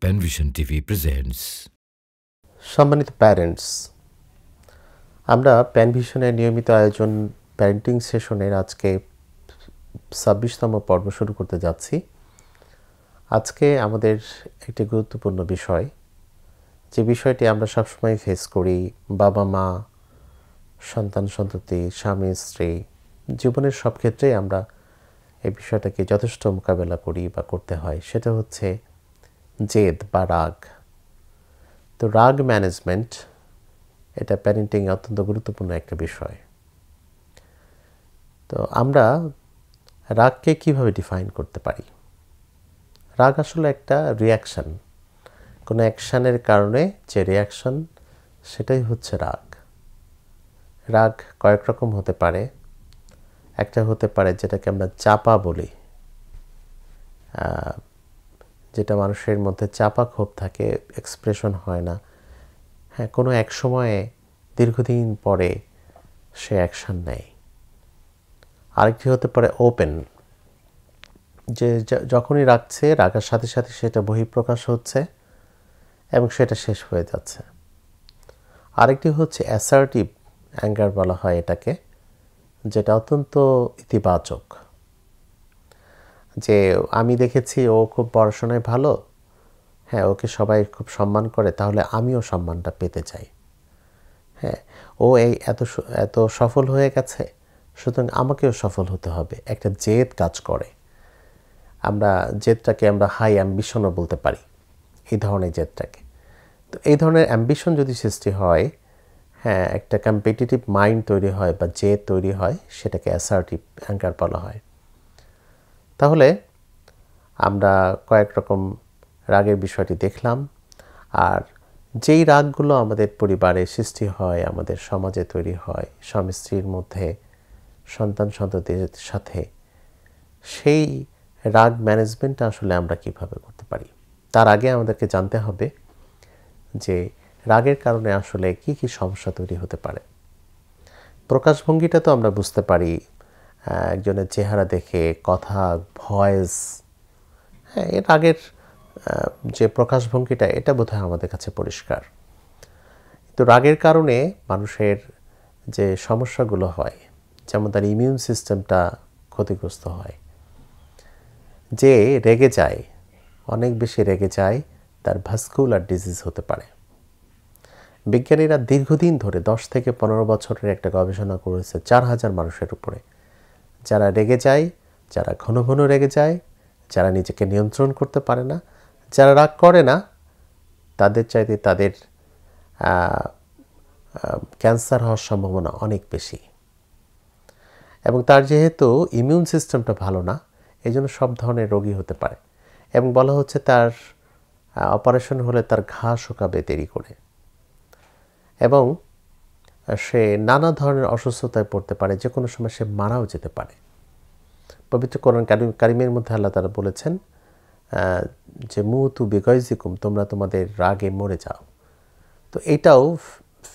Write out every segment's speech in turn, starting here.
Panvision TV presents. সম্মানিত parents, আমরা প্যানভিশনের নিয়মিত আয়োজন প্যারেন্টিং সেশনের আজকে 26তম পর্ব শুরু করতে যাচ্ছি। আজকে আমাদের একটি গুরুত্বপূর্ণ বিষয়, যে বিষয়টি আমরা সবসময় ফেস করি, বাবা মা, সন্তান সন্ততি, স্বামী স্ত্রী, জীবনের সব ক্ষেত্রেই আমরা এই বিষয়টাকে যথেষ্ট মোকাবেলা করি বা করতে হয়, সেটা হচ্ছে জেদ বা রাগ। তো রাগ ম্যানেজমেন্ট, এটা প্যারেন্টিং অত্যন্ত গুরুত্বপূর্ণ একটা বিষয়। তো আমরা রাগকে কিভাবে ডিফাইন করতে পারি? রাগ আসলে একটা রিয়াকশান, কোনো অ্যাকশানের কারণে যে রিয়াকশান, সেটাই হচ্ছে রাগ। রাগ কয়েক রকম হতে পারে। একটা হতে পারে যেটাকে আমরা চাপা বলি, যেটা মানুষের মধ্যে চাপা ক্ষোভ থাকে, এক্সপ্রেশন হয় না। হ্যাঁ, কোনো এক সময়ে দীর্ঘদিন পরে সে অ্যাকশান নেয়। আরেকটি হতে পারে ওপেন, যে যখনই রাগছে, রাগার সাথে সাথে সেটা বহিঃপ্রকাশ হচ্ছে এবং সেটা শেষ হয়ে যাচ্ছে। আরেকটি হচ্ছে অ্যাসার্টিভ অ্যাঙ্গার বলা হয় এটাকে, যেটা অত্যন্ত ইতিবাচক। যে আমি দেখেছি ও খুব পড়াশোনায় ভালো, হ্যাঁ, ওকে সবাই খুব সম্মান করে, তাহলে আমিও সম্মানটা পেতে চাই। হ্যাঁ, ও এই এত সফল হয়ে গেছে, সুতরাং আমাকেও সফল হতে হবে। একটা জেদ কাজ করে। জেদটাকে আমরা হাই অ্যাম্বিশনও বলতে পারি, এই ধরনের জেদটাকে। তো এই ধরনের অ্যাম্বিশন যদি সৃষ্টি হয়, হ্যাঁ, একটা কম্পিটিটিভ মাইন্ড তৈরি হয় বা জেদ তৈরি হয়, সেটাকে অ্যাসার্টিভ অ্যাঙ্গার বলা হয়। তাহলে আমরা কয়েক রকম রাগের বিষয়টি দেখলাম। আর যেই রাগগুলো আমাদের পরিবারে সৃষ্টি হয়, আমাদের সমাজে তৈরি হয়, স্বামী স্ত্রীর মধ্যে, সন্তান সন্ততির সাথে, সেই রাগ ম্যানেজমেন্টটা আসলে আমরা কিভাবে করতে পারি? তার আগে আমাদেরকে জানতে হবে যে রাগের কারণে আসলে কি কি সমস্যা তৈরি হতে পারে। প্রকাশভঙ্গিটা তো আমরা বুঝতে পারি, একজনের চেহারা দেখে, কথা, ভয়েস, হ্যাঁ, এর রাগের যে প্রকাশভঙ্গিটা, এটা বোধহয় আমাদের কাছে পরিষ্কার। তো রাগের কারণে মানুষের যে সমস্যাগুলো হয়, যেমন তার ইমিউন সিস্টেমটা ক্ষতিগ্রস্ত হয়। যে রেগে যায়, অনেক বেশি রেগে যায়, তার ভাস্কুলার ডিজিজ হতে পারে। বিজ্ঞানীরা দীর্ঘদিন ধরে 10 থেকে 15 বছরের একটা গবেষণা করেছে 4000 মানুষের উপরে। যারা রেগে যায়, যারা ঘন ঘন রেগে যায়, যারা নিজেকে নিয়ন্ত্রণ করতে পারে না, যারা রাগ করে না, তাদের চাইতে তাদের ক্যান্সার হওয়ার সম্ভাবনা অনেক বেশি। এবং তার যেহেতু ইমিউন সিস্টেমটা ভালো না, এই জন্য সব ধরনের রোগী হতে পারে। এবং বলা হচ্ছে তার অপারেশন হলে তার ঘা শুকাবে দেরি করে, এবং সে নানা ধরনের অসুস্থতায় পড়তে পারে, যে কোনো সময় সে মারাও যেতে পারে। পবিত্র কোরআন কারিমের মধ্যে আল্লাহ তাআলা বলেছেন যে মুতু বিগয়জিকুম, তোমরা তোমাদের রাগে মরে যাও। তো এটাও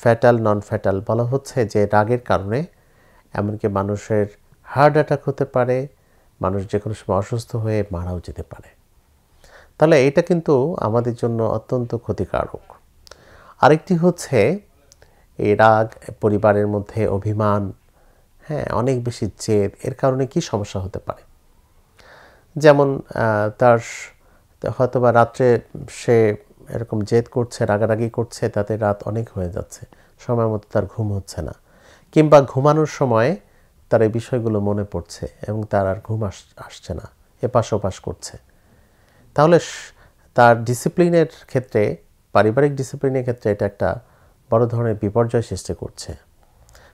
ফ্যাটাল নন ফ্যাটাল বলা হচ্ছে, যে রাগের কারণে এমনকি মানুষের হার্ট অ্যাটাক হতে পারে, মানুষ যে কোনো সময় অসুস্থ হয়ে মারাও যেতে পারে। তাহলে এটা কিন্তু আমাদের জন্য অত্যন্ত ক্ষতিকারক। আরেকটি হচ্ছে এই রাগ, পরিবারের মধ্যে অভিমান, হ্যাঁ, অনেক বেশি জেদ, এর কারণে কি সমস্যা হতে পারে? যেমন তার হয়তো বা রাত্রে সে এরকম জেদ করছে, রাগারাগি করছে, তাতে রাত অনেক হয়ে যাচ্ছে, সময় মতো তার ঘুম হচ্ছে না, কিংবা ঘুমানোর সময় তার এই বিষয়গুলো মনে পড়ছে এবং তার আর ঘুম আসছে না, এপাশ ওপাশ করছে। তাহলে তার ডিসিপ্লিনের ক্ষেত্রে, পারিবারিক ডিসিপ্লিনের ক্ষেত্রে এটা একটা বড় ধরনের বিপর্যয় সৃষ্টি করছে।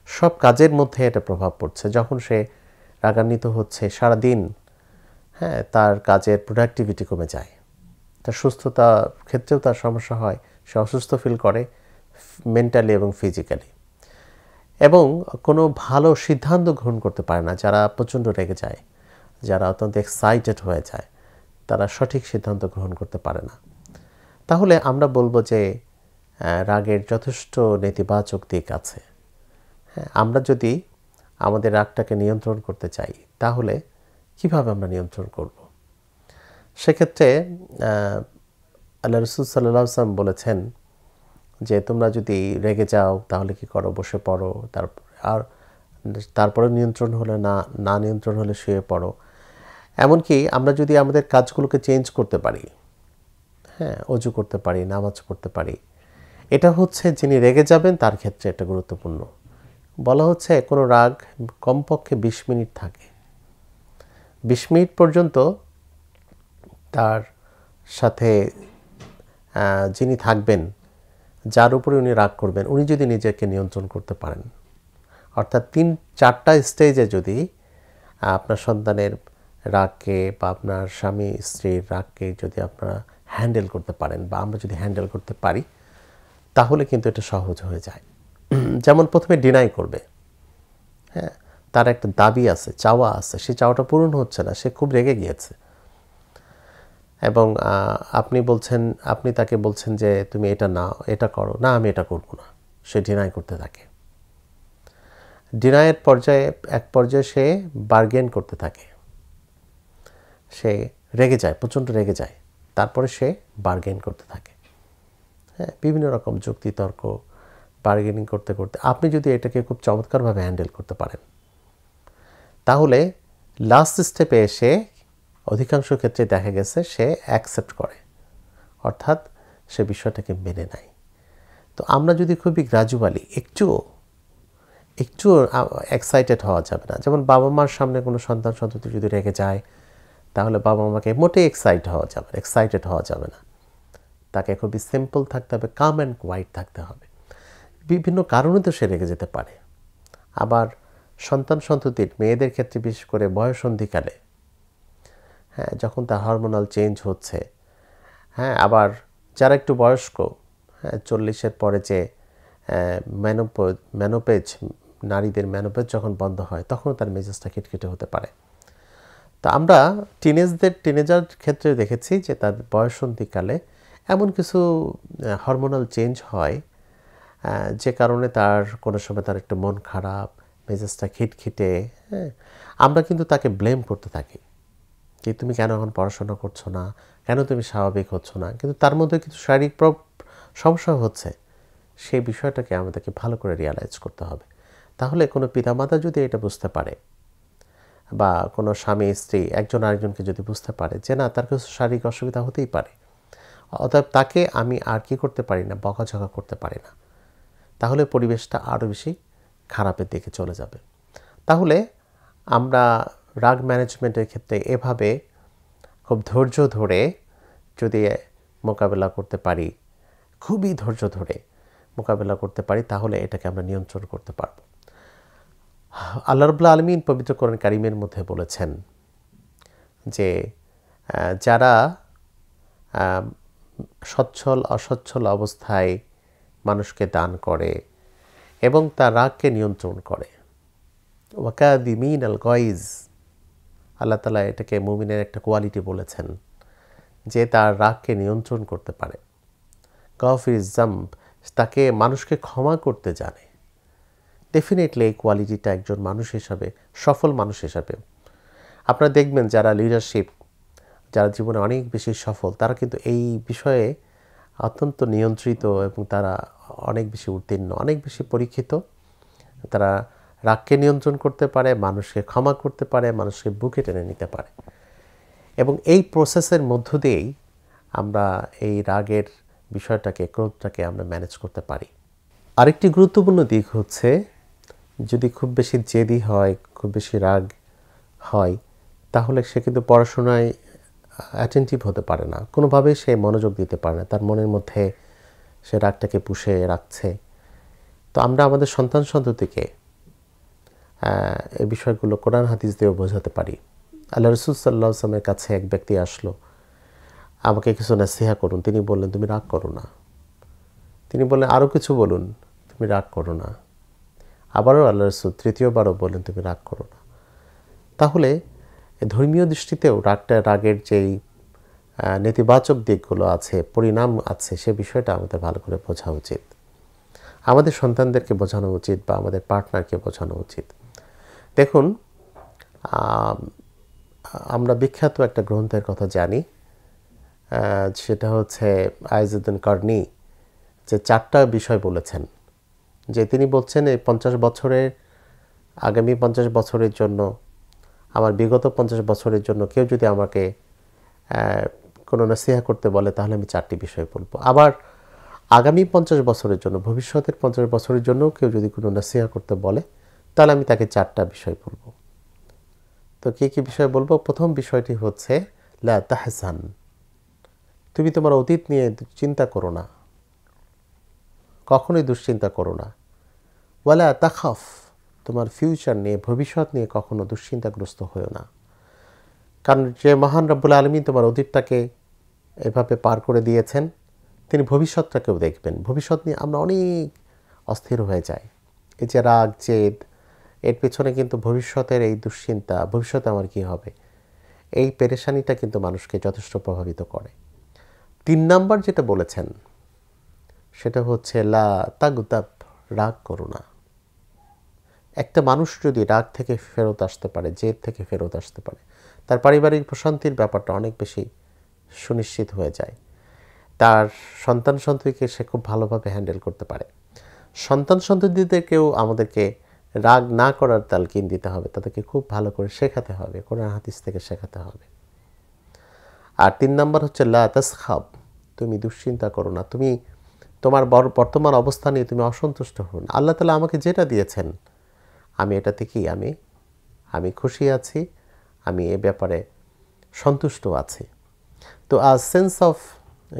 সব কাজের মধ্যে এটা প্রভাব পড়ছে। যখন সে রাগান্বিত হচ্ছে সারাদিন, হ্যাঁ, তার কাজের প্রোডাক্টিভিটি কমে যায়, তার সুস্থতা ক্ষেত্রেও তার সমস্যা হয়, সে অসুস্থ ফিল করে মেন্টালি এবং ফিজিক্যালি, এবং কোনো ভালো সিদ্ধান্ত গ্রহণ করতে পারে না। যারা প্রচণ্ড রেগে যায়, যারা অত্যন্ত এক্সাইটেড হয়ে যায়, তারা সঠিক সিদ্ধান্ত গ্রহণ করতে পারে না। তাহলে আমরা বলবো যে রাগের যথেষ্ট নেতিবাচক দিক আছে। হ্যাঁ, আমরা যদি আমাদের রাগটাকে নিয়ন্ত্রণ করতে চাই, তাহলে কিভাবে আমরা নিয়ন্ত্রণ করব? সেক্ষেত্রে আল্লাহ রাসূল সাল্লাল্লাহু আলাইহি ওয়াসাল্লাম বলেছেন যে তোমরা যদি রেগে যাও তাহলে কি করো, বসে পড়ো, আর তারপরে নিয়ন্ত্রণ হলে না নিয়ন্ত্রণ হলে শুয়ে পড়ো। এমনকি আমরা যদি আমাদের কাজগুলোকে চেঞ্জ করতে পারি, হ্যাঁ, অজু করতে পারি, নামাজ পড়তে পারি, এটা হচ্ছে যিনি রেগে যাবেন তার ক্ষেত্রে এটা গুরুত্বপূর্ণ। বলা হচ্ছে কোনো রাগ কমপক্ষে 20 মিনিট থাকে। 20 মিনিট পর্যন্ত তার সাথে যিনি থাকবেন, যার উপরে উনি রাগ করবেন, উনি যদি নিজেকে নিয়ন্ত্রণ করতে পারেন, অর্থাৎ 3-4টা স্টেজে যদি আপনার সন্তানের রাগকে বা আপনার স্বামী স্ত্রীর রাগকে যদি আপনারা হ্যান্ডেল করতে পারেন বা আমরা যদি হ্যান্ডেল করতে পারি, তাহলে কিন্তু এটা সহজ হয়ে যায়। যেমন প্রথমে ডিনাই করবে, হ্যাঁ, তার একটা দাবি আছে, চাওয়া আছে, সেই চাওয়াটা পূরণ হচ্ছে না, সে খুব রেগে গিয়েছে এবং আপনি তাকে বলছেন যে তুমি এটা করো না, আমি এটা করব না, সে ডিনাই করতে থাকে। ডিনাইয়ের এক পর্যায়ে সে বার্গেন করতে থাকে, সে রেগে যায়, প্রচণ্ড রেগে যায়, তারপরে সে বার্গেন করতে থাকে, হ্যাঁ, বিভিন্ন রকম যুক্তি তর্ক বার্গেনিং করতে করতে আপনি যদি এটাকে খুব চমৎকারভাবে হ্যান্ডেল করতে পারেন, তাহলে লাস্ট স্টেপে এসে অধিকাংশ ক্ষেত্রে দেখা গেছে সে অ্যাকসেপ্ট করে, অর্থাৎ সে বিষয়টাকে মেনে নেয়। তো আমরা যদি খুবই গ্রাজুয়ালি একটু এক্সাইটেড হওয়া যাবে না। যেমন বাবা মার সামনে কোনো সন্ততি যদি রেগে যায়, তাহলে বাবা মাকে মোটেই এক্সাইটেড হওয়া যাবে না। তাকে খুবই সিম্পল থাকতে হবে, কাম অ্যান্ড কোয়াইট থাকতে হবে। বিভিন্ন কারণে তো সে রেগে যেতে পারে। আবার সন্ততির মেয়েদের ক্ষেত্রে বিশেষ করে বয়ঃসন্ধিকালে, হ্যাঁ, যখন তার হরমোনাল চেঞ্জ হচ্ছে, হ্যাঁ, আবার যারা একটু বয়স্ক, হ্যাঁ, 40-এর পরে যে ম্যানোপেজ, নারীদের ম্যানোপেজ যখন বন্ধ হয়, তখনও তার মেজাজটা খিটখিটে হতে পারে। তো আমরা টিনেজার ক্ষেত্রে দেখেছি যে তার বয়ঃসন্ধিকালে এমন কিছু হরমোনাল চেঞ্জ হয় যে কারণে তার কোনো সময় তার একটু মন খারাপ, মেজাজটা খিটখিটে, হ্যাঁ, আমরা কিন্তু তাকে ব্লেম করতে থাকি যে তুমি কেন এখন পড়াশোনা করছো না, কেন তুমি স্বাভাবিক হচ্ছ না, কিন্তু তার মধ্যে কিছু শারীরিক সমস্যা হচ্ছে। সেই বিষয়টাকে আমাদেরকে ভালো করে রিয়ালাইজ করতে হবে। তাহলে কোনো পিতামাতা যদি এটা বুঝতে পারে বা কোনো স্বামী স্ত্রী একজন আরেকজনকে যদি বুঝতে পারে যে না, তার কিছু শারীরিক অসুবিধা হতেই পারে, অতএব তাকে আমি আর কি করতে পারি না, বকাঝকা করতে পারি না, তাহলে পরিবেশটা আরও বেশি খারাপের দিকে চলে যাবে। তাহলে আমরা রাগ ম্যানেজমেন্টের ক্ষেত্রে এভাবে খুব ধৈর্য ধরে যদি মোকাবেলা করতে পারি, খুবই ধৈর্য ধরে মোকাবেলা করতে পারি, তাহলে এটাকে আমরা নিয়ন্ত্রণ করতে পারব। আল্লাহ রাব্বুল আলামিন পবিত্র কোরআন কারীমের মধ্যে বলেছেন যে যারা অসচ্ছল অবস্থায় মানুষকে দান করে এবং তার রাগকে নিয়ন্ত্রণ করে, ওয়াকাযিমিন আল গায়জ, আল্লাহ তাআলা এটাকে মুমিনের একটা কোয়ালিটি বলেছেন যে তার রাগকে নিয়ন্ত্রণ করতে পারে। গাফির জাম্ব, তাকে মানুষকে ক্ষমা করতে জানে। ডেফিনেটলি এই কোয়ালিটিটা একজন মানুষ হিসাবে, সফল মানুষ হিসাবে, আপনারা দেখবেন যারা লিডারশিপ, যারা জীবনে অনেক বেশি সফল, তারা কিন্তু এই বিষয়ে অত্যন্ত নিয়ন্ত্রিত এবং তারা অনেক বেশি উত্তীর্ণ, অনেক বেশি পরীক্ষিত। তারা রাগকে নিয়ন্ত্রণ করতে পারে, মানুষকে ক্ষমা করতে পারে, মানুষকে বুকে টেনে নিতে পারে, এবং এই প্রসেসের মধ্য দিয়েই আমরা এই রাগের বিষয়টাকে, ক্রোধটাকে আমরা ম্যানেজ করতে পারি। আরেকটি গুরুত্বপূর্ণ দিক হচ্ছে, যদি খুব বেশি জেদি হয়, খুব বেশি রাগ হয়, তাহলে সে কিন্তু পড়াশোনায় অ্যাটেন্টিভ হতে পারে না, কোনোভাবেই সে মনোযোগ দিতে পারে না, তার মনের মধ্যে সে রাগটাকে পুষে রাখছে। তো আমরা আমাদের সন্ততিকে এই বিষয়গুলো কোরআন হাদিস দিয়েও বোঝাতে পারি। আল্লাহ রাসূল সাল্লাল্লাহু আলাইহি ওয়াসাল্লামের কাছে এক ব্যক্তি আসলো, আমাকে কিছু নসিহা করুন। তিনি বললেন তুমি রাগ করো না। তিনি বললেন আরও কিছু বলুন, তুমি রাগ করো না। আবারও আল্লাহ রাসূল তৃতীয়বারও বললেন তুমি রাগ করো না। তাহলে ধর্মীয় দৃষ্টিতেও রাগের যেই নেতিবাচক দিকগুলো আছে, পরিণাম আছে, সে বিষয়টা আমাদের ভালো করে বোঝা উচিত। আমাদের সন্তানদেরকে বোঝানো উচিত বা আমাদের পার্টনারকে বোঝানো উচিত। দেখুন, আমরা বিখ্যাত একটা গ্রন্থের কথা জানি, সেটা হচ্ছে আইজুদ্দিন কারনি যে 4টা বিষয় বলেছেন, যে তিনি বলছেন এই 50 বছরের আগামী 50 বছরের জন্য, আমার বিগত 50 বছরের জন্য কেউ যদি আমাকে কোনো নসিহা করতে বলে তাহলে আমি 4টি বিষয় বলবো। আবার আগামী 50 বছরের জন্য, ভবিষ্যতের 50 বছরের জন্য কেউ যদি কোনো নসিহা করতে বলে তাহলে আমি তাকে 4টা বিষয় বলবো। তো কী কী বিষয় বলবো? প্রথম বিষয়টি হচ্ছে লা তাহজান, তুমি তোমার অতীত নিয়ে চিন্তা করো না, কখনোই দুশ্চিন্তা করো না। ওয়ালা তাখাফ, তোমার ফিউচার নিয়ে, ভবিষ্যৎ নিয়ে কখনো দুশ্চিন্তাগ্রস্ত হয়েও না। কারণ যে মহান রব্বুল আলামিন তোমার অতীতটাকে এভাবে পার করে দিয়েছেন, তিনি ভবিষ্যৎটাকেও দেখবেন। ভবিষ্যৎ নিয়ে আমরা অনেক অস্থির হয়ে যাই। এই যে রাগ, জেদ, এর পেছনে কিন্তু ভবিষ্যতের এই দুশ্চিন্তা, ভবিষ্যতে আমার কী হবে, এই পেরেশানিটা কিন্তু মানুষকে যথেষ্ট প্রভাবিত করে। 3 নাম্বার যেটা বলেছেন সেটা হচ্ছে লা তাগদাব, রাগ করো না। একটা মানুষ যদি রাগ থেকে ফেরত আসতে পারে, জেদ থেকে ফেরত আসতে পারে, তার পারিবারিক প্রশান্তির ব্যাপারটা অনেক বেশি সুনিশ্চিত হয়ে যায়। তার সন্তান সন্ততিকে সে খুব ভালোভাবে হ্যান্ডেল করতে পারে। সন্তান সন্ততিদেরকেও আমাদেরকে রাগ না করার তালকিন দিতে হবে, তাদেরকে খুব ভালো করে শেখাতে হবে, কোরআন হাদিস থেকে শেখাতে হবে। আর 3 নাম্বার হচ্ছে লা তাসখাব, তুমি দুশ্চিন্তা করো না, তুমি তোমার বর্তমান অবস্থা নিয়ে তুমি অসন্তুষ্ট হও না। আল্লাহ তাআলা আমাকে যেটা দিয়েছেন আমি এটা থেকেই আমি খুশি আছি, আমি এ ব্যাপারে সন্তুষ্ট আছি। তো সেন্স অফ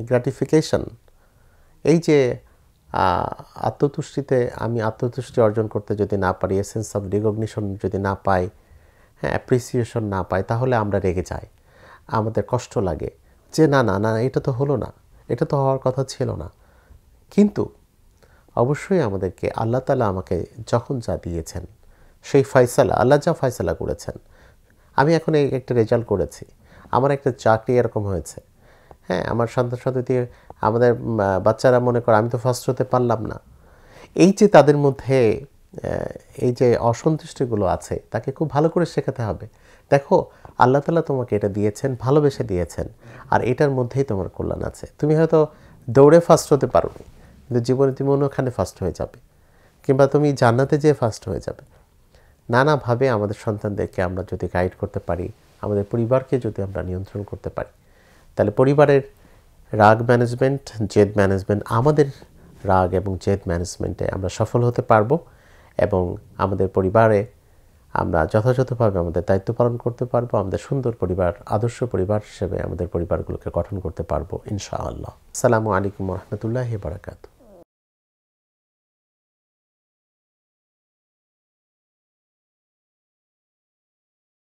গ্র্যাটিফিকেশন, এই যে আত্মতুষ্টিতে আমি আত্মতুষ্টি অর্জন করতে যদি না পারি, সেন্স অফ রিকগনিশন যদি না পাই, হ্যাঁ, অ্যাপ্রিসিয়েশন না পাই, তাহলে আমরা রেগে যাই, আমাদের কষ্ট লাগে যে না না না এটা তো হলো না, এটা তো হওয়ার কথা ছিল না। কিন্তু অবশ্যই আমাদেরকে আল্লাহ তাআলা আমাকে যখন যা দিয়েছেন সেই ফয়সালা, আল্লাহ যা ফয়সালা করেছেন, আমি এখন এই একটা রেজাল্ট করেছি, আমার একটা চাকরি এরকম হয়েছে, হ্যাঁ, আমার সন্তান সন্ততি, আমাদের বাচ্চারা মনে করে আমি তো ফার্স্ট হতে পারলাম না, এই যে তাদের মধ্যে এই যে অসন্তুষ্টিগুলো আছে তাকে খুব ভালো করে শেখাতে হবে। দেখো আল্লাহ তাআলা তোমাকে এটা দিয়েছেন, ভালোবেসে দিয়েছেন, আর এটার মধ্যেই তোমার কল্যাণ আছে। তুমি হয়তো দৌড়ে ফার্স্ট হতে পারোনি, কিন্তু জীবনে তুমি অন্যখানে ফার্স্ট হয়ে যাবে, কিংবা তুমি জান্নাতে যেয়ে ফার্স্ট হয়ে যাবে। নানাভাবে আমাদের সন্তানদেরকে আমরা যদি গাইড করতে পারি, আমাদের পরিবারকে যদি আমরা নিয়ন্ত্রণ করতে পারি, তাহলে পরিবারের রাগ ম্যানেজমেন্ট, জেদ ম্যানেজমেন্ট, আমাদের রাগ এবং জেদ ম্যানেজমেন্টে আমরা সফল হতে পারবো এবং আমাদের পরিবারে আমরা যথাযথভাবে আমাদের দায়িত্ব পালন করতে পারবো। আমাদের সুন্দর পরিবার, আদর্শ পরিবার হিসেবে আমাদের পরিবারগুলোকে গঠন করতে পারবো ইনশাআল্লাহ। আসসালামু আলাইকুম ওয়া রাহমাতুল্লাহি ওয়া বারাকাতুহু।